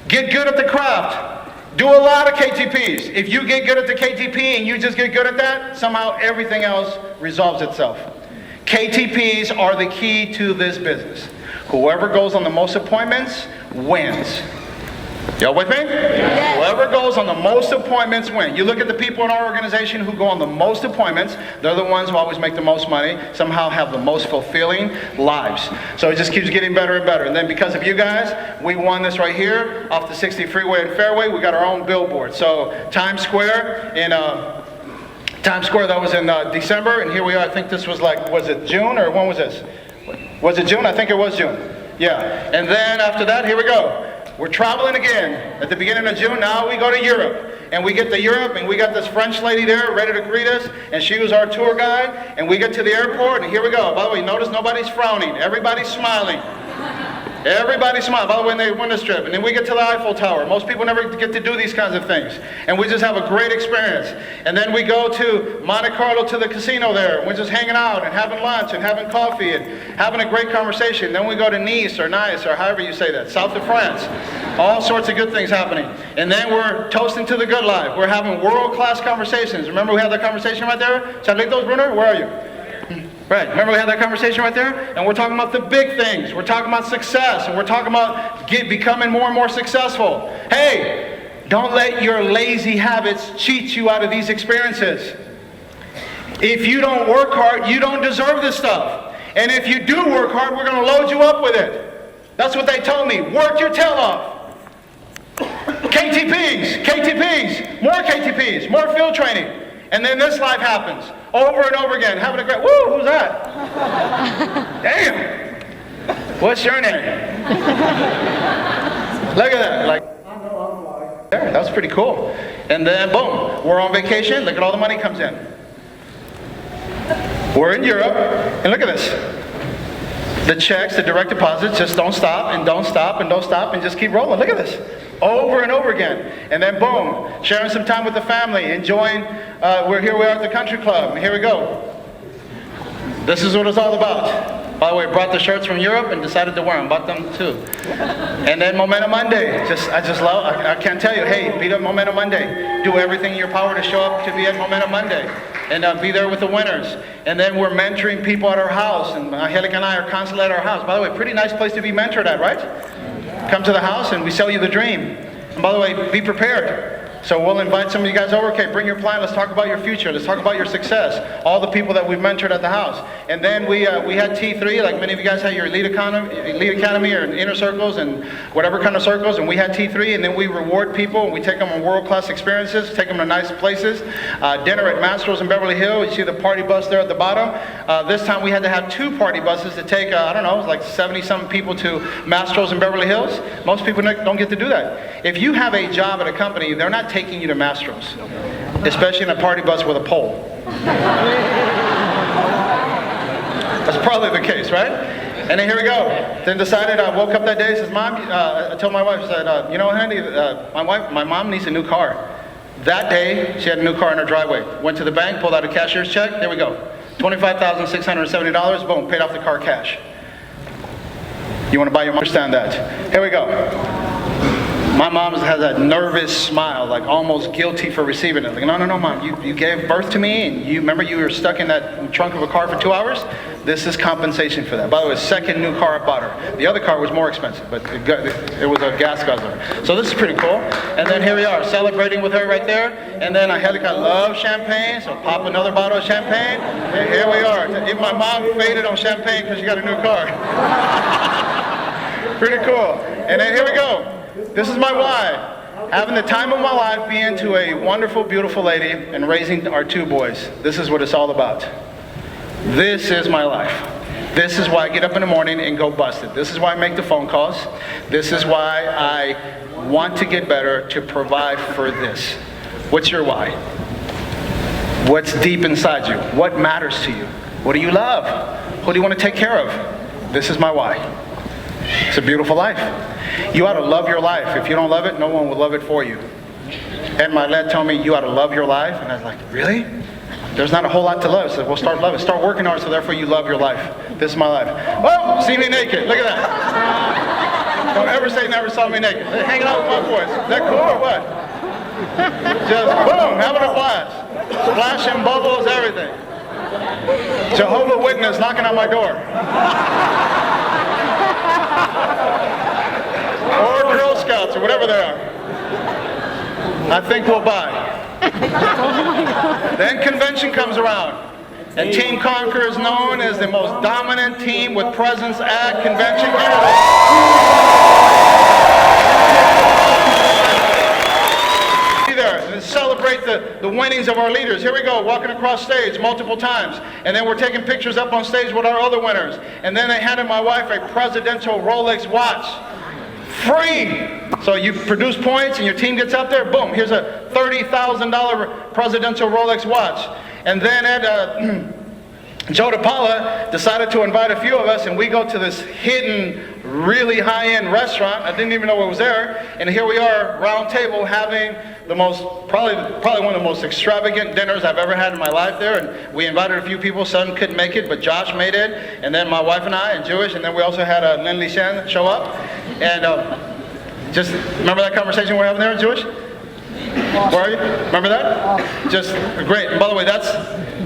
Get good at the craft. Do a lot of KTPs. If you get good at the KTP and you just get good at that, somehow everything else resolves itself. KTPs are the key to this business. Whoever goes on the most appointments wins. Y'all with me? Yes. Whoever goes on the most appointments wins. You look at the people in our organization who go on the most appointments, they're the ones who always make the most money, somehow have the most fulfilling lives. So it just keeps getting better and better. And then because of you guys, we won this right here off the 60 freeway and fairway. We got our own billboard. So Times Square, that was in December, and here we are. I think this was was it June, or when was this? Was it June? I think it was June. Yeah. And then after that, here we go. We're traveling again. At the beginning of June, now we go to Europe. And we get to Europe, and we got this French lady there ready to greet us, and she was our tour guide. And we get to the airport, and here we go. By the way, notice nobody's frowning. Everybody's smiling. Everybody smiled, by the way, when they win this trip. And then we get to the Eiffel Tower. Most people never get to do these kinds of things. And we just have a great experience. And then we go to Monte Carlo, to the casino there. And we're just hanging out and having lunch and having coffee and having a great conversation. Then we go to Nice or however you say that, south of France. All sorts of good things happening. And then we're toasting to the good life. We're having world-class conversations. Remember we had that conversation right there? Charlitos, Brunner, where are you? Right, remember we had that conversation right there? And we're talking about the big things. We're talking about success. And we're talking about becoming more and more successful. Hey, don't let your lazy habits cheat you out of these experiences. If you don't work hard, you don't deserve this stuff. And if you do work hard, we're going to load you up with it. That's what they told me. Work your tail off. KTPs, more KTPs, more field training. And then this life happens over and over again. Having a great, woo, who's that? Damn. What's your name? Look at that. Like, I know I'm flying. There, that was pretty cool. And then, boom, we're on vacation. Look at all the money comes in. We're in Europe. And look at this. The checks, the direct deposits just don't stop and don't stop and don't stop and just keep rolling. Look at this. Over and over again. And then boom, sharing some time with the family, enjoying, here we are at the country club. Here we go. This is what it's all about. By the way, I brought the shirts from Europe and decided to wear them. Bought them too. And then Momentum Monday. I can't tell you, hey, be at Momentum Monday. Do everything in your power to show up to be at Momentum Monday. And be there with the winners. And then we're mentoring people at our house. And Angelica and I are constantly at our house. By the way, pretty nice place to be mentored at, right? Come to the house and we sell you the dream. And by the way, be prepared. So we'll invite some of you guys over. Okay, bring your plan. Let's talk about your future. Let's talk about your success. All the people that we've mentored at the house. And then we had T3, like many of you guys had your Elite Academy or inner circles and whatever kind of circles. And we had T3, and then we reward people. And we take them on world-class experiences, take them to nice places. Dinner at Mastro's in Beverly Hills. You see the party bus there at the bottom. This time we had to have 2 party buses to take, I don't know, like 70-something people to Mastro's in Beverly Hills. Most people don't get to do that. If you have a job at a company, they're not taking you to Mastro's, especially in a party bus with a pole. That's probably the case, right? And then here we go. Then decided, I woke up that day, says, Mom, I told my wife, I said, you know, honey, my mom needs a new car. That day, she had a new car in her driveway. Went to the bank, pulled out a cashier's check, there we go. $25,670, boom, paid off the car cash. You want to buy your mom? Understand that. Here we go. My mom has that nervous smile, like almost guilty for receiving it. Like, no, Mom, you gave birth to me, and you remember you were stuck in that trunk of a car for 2 hours? This is compensation for that. By the way, second new car I bought her. The other car was more expensive, but it was a gas guzzler. So this is pretty cool. And then here we are, celebrating with her right there. And then I love champagne, so pop another bottle of champagne. And here we are. Even my mom faded on champagne because she got a new car. Pretty cool. And then here we go. This is my why. Having the time of my life, being to a wonderful, beautiful lady, and raising our 2 boys. This is what it's all about. This is my life. This is why I get up in the morning and go bust it. This is why I make the phone calls. This is why I want to get better, to provide for this. What's your why? What's deep inside you? What matters to you? What do you love? Who do you want to take care of? This is my why. It's a beautiful life. You ought to love your life. If you don't love it, no one will love it for you. And my dad told me, you ought to love your life. And I was like, really? There's not a whole lot to love. So we'll start loving. Start working hard so therefore you love your life. This is my life. Oh, see me naked. Look at that. Don't ever say never saw me naked. They're hanging out with my boys. Is that cool or what? Just boom, having a blast. Splashing bubbles, everything. Jehovah's Witness knocking on my door. Or Girl Scouts or whatever they are. I think we'll buy. Then convention comes around. And Team Conquer is known as the most dominant team with presence at convention. Be there and celebrate the winnings of our leaders. Here we go, walking across stage multiple times. And then we're taking pictures up on stage with our other winners. And then they handed my wife a presidential Rolex watch. Free! So you produce points and your team gets up there, boom, here's a $30,000 presidential Rolex watch. And then Joe DePaula decided to invite a few of us, and we go to this hidden, really high-end restaurant. I didn't even know it was there. And here we are, round table, having the most, probably one of the most extravagant dinners I've ever had in my life there. And we invited a few people. Son couldn't make it, but Josh made it. And then my wife and I, and Jewish. And then we also had Lin Li Shen show up. And just remember that conversation we're having there, Jewish? Where are you? Remember that? Just great. And by the way, that's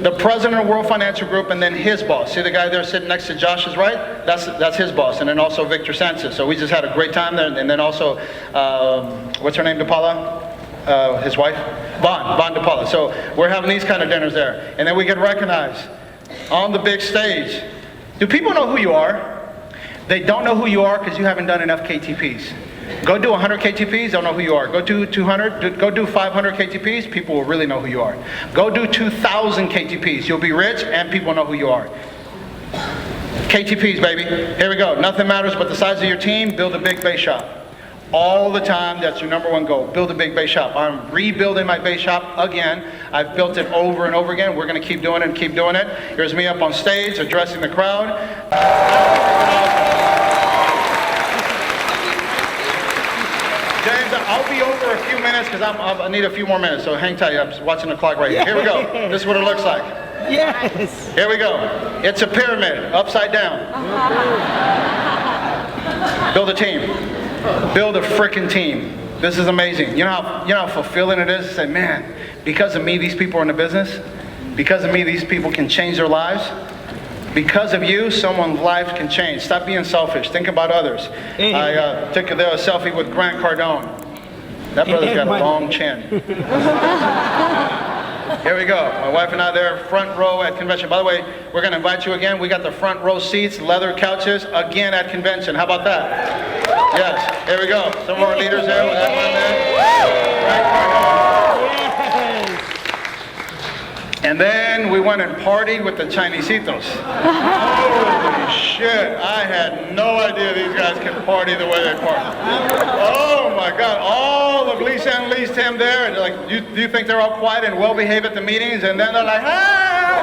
the president of World Financial Group, and then his boss. See the guy there sitting next to Josh's right? That's his boss, and then also Victor Sanchez. So we just had a great time there, and then also, what's her name, DePaula? His wife? Von DePaula. So we're having these kind of dinners there. And then we get recognized on the big stage. Do people know who you are? They don't know who you are because you haven't done enough KTPs. Go do 100 KTPs, they'll know who you are. Go do 200, go do 500 KTPs, people will really know who you are. Go do 2,000 KTPs, you'll be rich and people know who you are. KTPs, baby. Here we go. Nothing matters but the size of your team. Build a big base shop. All the time, that's your number one goal. Build a big base shop. I'm rebuilding my base shop again. I've built it over and over again. We're going to keep doing it and keep doing it. Here's me up on stage addressing the crowd. James, I'll be over a few minutes because I need a few more minutes, so hang tight. I'm watching the clock right here. Here we go. This is what it looks like. Yes. Here we go. It's a pyramid, upside down. Build a team. Build a frickin' team. This is amazing. You know how fulfilling it is to say, man, because of me, these people are in the business. Because of me, these people can change their lives. Because of you, someone's life can change. Stop being selfish. Think about others. I took a selfie with Grant Cardone. That brother's got a long chin. Here we go. My wife and I there, front row at convention. By the way, we're going to invite you again. We got the front row seats, leather couches, again at convention. How about that? Yes. Here we go. Some of our leaders there with that one there. Grant Cardone. And then we went and partied with the Chinesitos. Holy shit, I had no idea these guys can party the way they party. Oh my God, all of Lisa and Lee's Tim there, and like, do you think they're all quiet and well-behaved at the meetings? And then they're like, ah!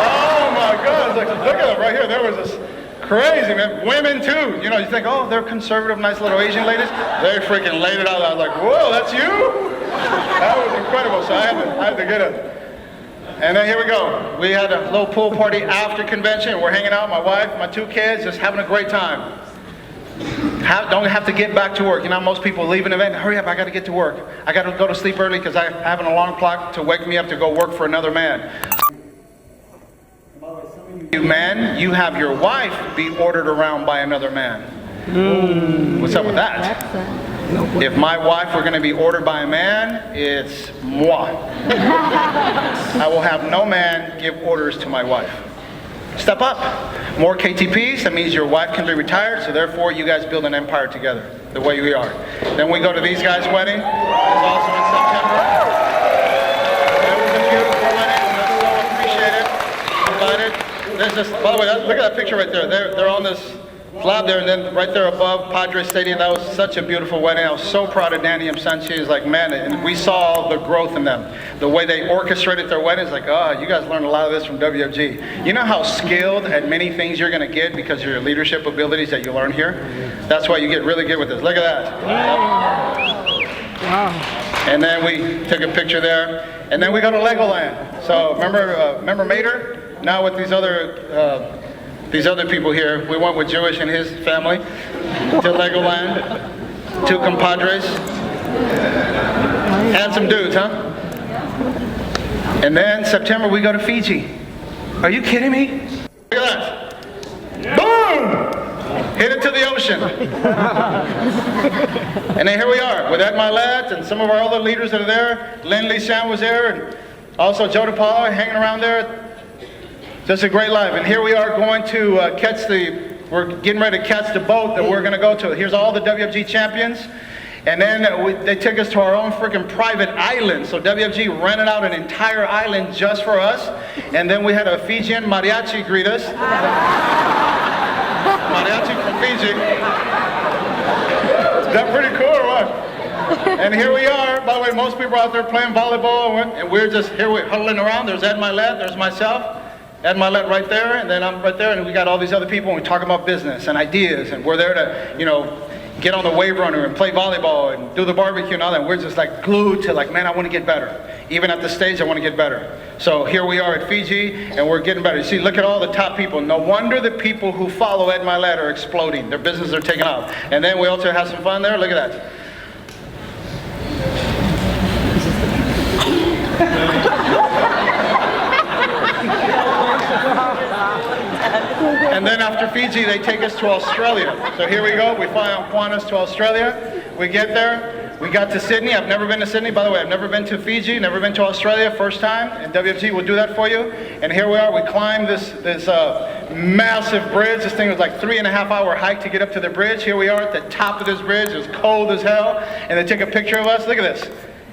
Oh my God, it's like, look at them right here, there was this crazy, man. Women too, you know, you think, oh, they're conservative, nice little Asian ladies. They freaking laid it out. I was like, whoa, that's you? That was incredible, so I had to get it. And then here we go. We had a little pool party after convention. We're hanging out, my wife, my two kids, just having a great time. Don't have to get back to work. You know, most people leave an event, hurry up, I got to get to work. I got to go to sleep early because I have an alarm clock to wake me up to go work for another man. You men, you have your wife be ordered around by another man. What's up with that? If my wife were going to be ordered by a man, it's moi. I will have no man give orders to my wife. Step up. More KTPs, that means your wife can be retired, so therefore you guys build an empire together, the way we are. Then we go to these guys' wedding. It's also in September. It was a beautiful wedding. So appreciate it. Invited. There's this, by the way, look at that picture right there. They're on this slab there, and then right there above Padre Stadium. That was such a beautiful wedding. I was so proud of Danny and Sanchez. Like, man, and we saw the growth in them. The way they orchestrated their weddings, like, oh, you guys learned a lot of this from WFG. You know how skilled at many things you're going to get because of your leadership abilities that you learn here? That's why you get really good with this. Look at that. Wow. And then we took a picture there. And then we go to Legoland. So remember Mater? Now with these other people here, we went with Jewish and his family to Legoland, two compadres, handsome dudes, huh? And then September we go to Fiji. Are you kidding me? Look at that. Boom! Hit it to the ocean. And then here we are with Ed Milet and some of our other leaders that are there. Lynn Lee Shan was there, and also Joe DePaulo hanging around there. Just a great life. And here we are going to we're getting ready to catch the boat that we're going to go to. Here's all the WFG champions. And then they took us to our own freaking private island. So WFG rented out an entire island just for us. And then we had a Fijian mariachi greet us. Mariachi from Fiji. Is that pretty cool or what? And here we are. By the way, most people are out there playing volleyball. And we're just here, we're huddling around. There's Ed Milet, there's myself. Ed Milet right there, and then I'm right there, and we got all these other people, and we talk about business and ideas, and we're there to, you know, get on the wave runner and play volleyball and do the barbecue and all that. And we're just like glued to like, man, I want to get better. Even at the stage, I want to get better. So here we are at Fiji, and we're getting better. You see, look at all the top people. No wonder the people who follow Ed Milet are exploding. Their businesses are taking off. And then we also have some fun there. Look at that. And then after Fiji, they take us to Australia. So here we go. We fly on Qantas to Australia. We get there. We got to Sydney. I've never been to Sydney. By the way, I've never been to Fiji, never been to Australia, first time. And WFG will do that for you. And here we are. We climb this massive bridge. This thing was like 3.5-hour hike to get up to the bridge. Here we are at the top of this bridge. It was cold as hell. And they take a picture of us. Look at this.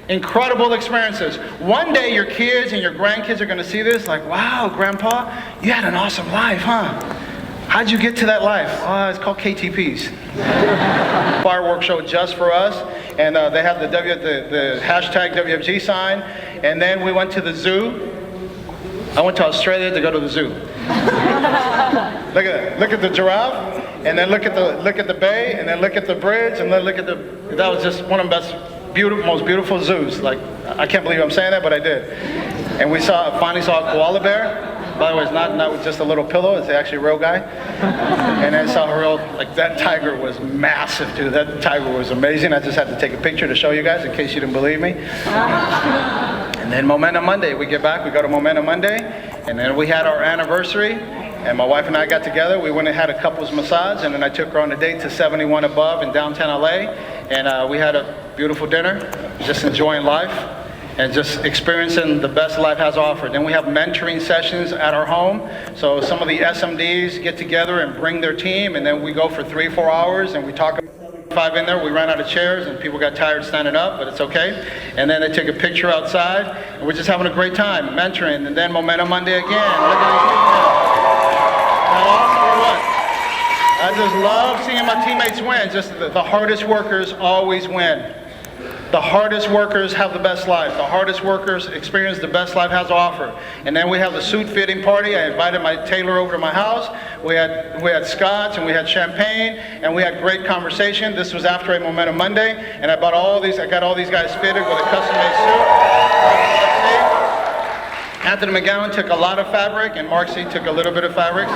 Incredible experiences. One day your kids and your grandkids are going to see this like, wow, Grandpa, you had an awesome life, huh? How'd you get to that life? Oh, it's called KTPs. Fireworks show just for us. And they have the hashtag WFG sign. And then we went to the zoo. I went to Australia to go to the zoo. Look at that. Look at the giraffe. And then look at the bay. And then look at the bridge. And then look at that was just one of the most beautiful zoos. Like, I can't believe I'm saying that, but I did. And we finally saw a koala bear. By the way, it's not just a little pillow, it's actually a real guy. And I saw a real, like, that tiger was massive, dude. That tiger was amazing. I just had to take a picture to show you guys in case you didn't believe me. And then Momentum Monday, we get back, we go to Momentum Monday, and then we had our anniversary. And my wife and I got together. We went and had a couples massage, and then I took her on a date to 71 Above in downtown LA. And we had a beautiful dinner, just enjoying life and just experiencing the best life has to offer. Then we have mentoring sessions at our home. So some of the SMDs get together and bring their team, and then we go for 3 or 4 hours, and we talk about 5 in there. We ran out of chairs, and people got tired standing up, but it's okay. And then they take a picture outside, and we're just having a great time, mentoring. And then Momentum Monday again. Look at these people. I just love seeing my teammates win. Just the hardest workers always win. The hardest workers have the best life. The hardest workers experience the best life has to offer. And then we have the suit fitting party. I invited my tailor over to my house. We had scotch and we had champagne and we had great conversation. This was after a Momentum Monday, and I got all these guys fitted with a custom-made suit. Anthony McGowan took a lot of fabric, and Mark C took a little bit of fabric. So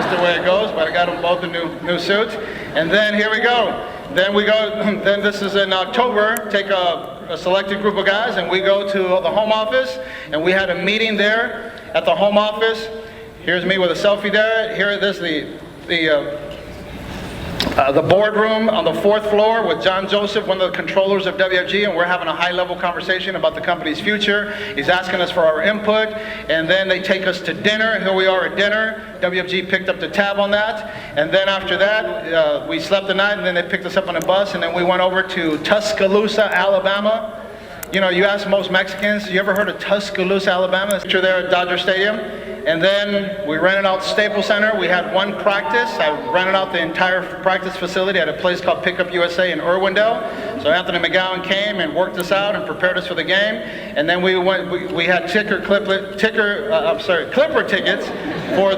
That's the way it goes, but I got them both in new suits. And then here we go. Then this is in October, take a selected group of guys and we go to the home office and we had a meeting there at the home office. Here's me with a selfie there. Here it is, the boardroom on the 4th floor with John Joseph, one of the controllers of WFG, and we're having a high-level conversation about the company's future. He's asking us for our input, and then they take us to dinner. Here we are at dinner. WFG picked up the tab on that, and then after that, we slept the night, and then they picked us up on a bus, and then we went over to Tuscaloosa, Alabama. You know, you ask most Mexicans, you ever heard of Tuscaloosa, Alabama? Picture there at Dodger Stadium. And then we rented out Staples Center. We had one practice. I rented out the entire practice facility at a place called Pickup USA in Irwindale. So Anthony McGowan came and worked us out and prepared us for the game. And then we had Clipper tickets for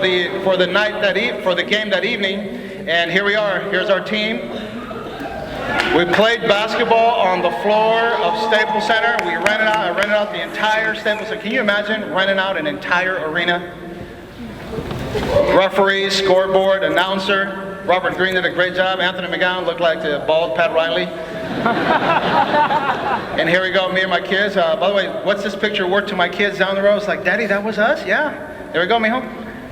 the game that evening. And here we are. Here's our team. We played basketball on the floor of Staples Center. I rented out the entire Staples Center. Can you imagine renting out an entire arena? Referee, scoreboard, announcer. Robert Green did a great job. Anthony McGowan looked like the bald Pat Riley. And here we go, me and my kids. By the way, what's this picture worth to my kids down the road? It's like, Daddy, that was us? Yeah. There we go, mijo.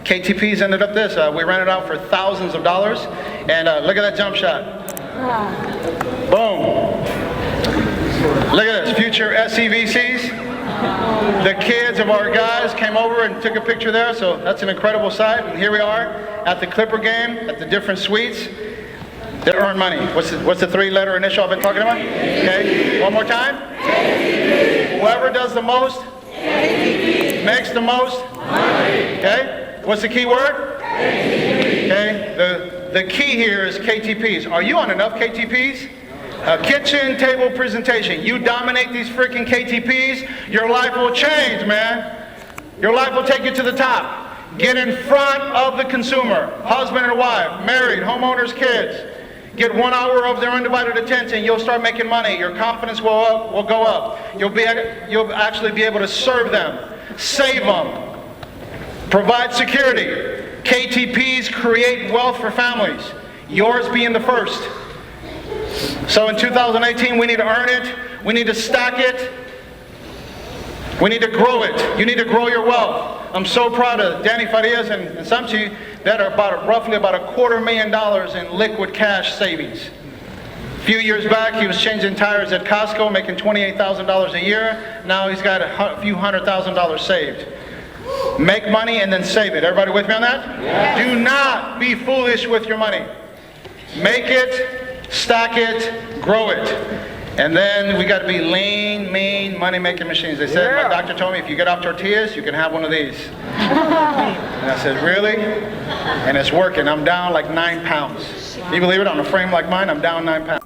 KTPs ended up this. We rented out for thousands of dollars. And look at that jump shot. Boom. Look at this, future SCVCs. The kids of our guys came over and took a picture there, so that's an incredible sight. And here we are at the Clipper game, at the different suites. They earn money. What's the 3-letter initial I've been talking about? Okay, one more time. Whoever does the most makes the most money. Okay, what's the key word? Okay, the key here is KTPs. Are you on enough KTPs? Kitchen table presentation. You dominate these freaking KTPs, your life will change, man. Your life will take you to the top. Get in front of the consumer, husband and wife, married, homeowners, kids. Get 1 hour of their undivided attention. You'll start making money. Your confidence will go up. You'll actually be able to serve them, save them, provide security. KTPs create wealth for families, yours being the first. So in 2018, we need to earn it, we need to stack it, we need to grow it. You need to grow your wealth. I'm so proud of Danny Farias and Samchi that are roughly about $250,000 in liquid cash savings. A few years back, he was changing tires at Costco, making $28,000 a year. Now he's got a few $100,000 saved. Make money and then save it. Everybody with me on that? Yes. Do not be foolish with your money. Make it, stack it, grow it. And then we got to be lean, mean, money-making machines. They said, my doctor told me, if you get off tortillas, you can have one of these. And I said, really? And it's working. I'm down like 9 pounds. You believe it? On a frame like mine, I'm down 9 pounds.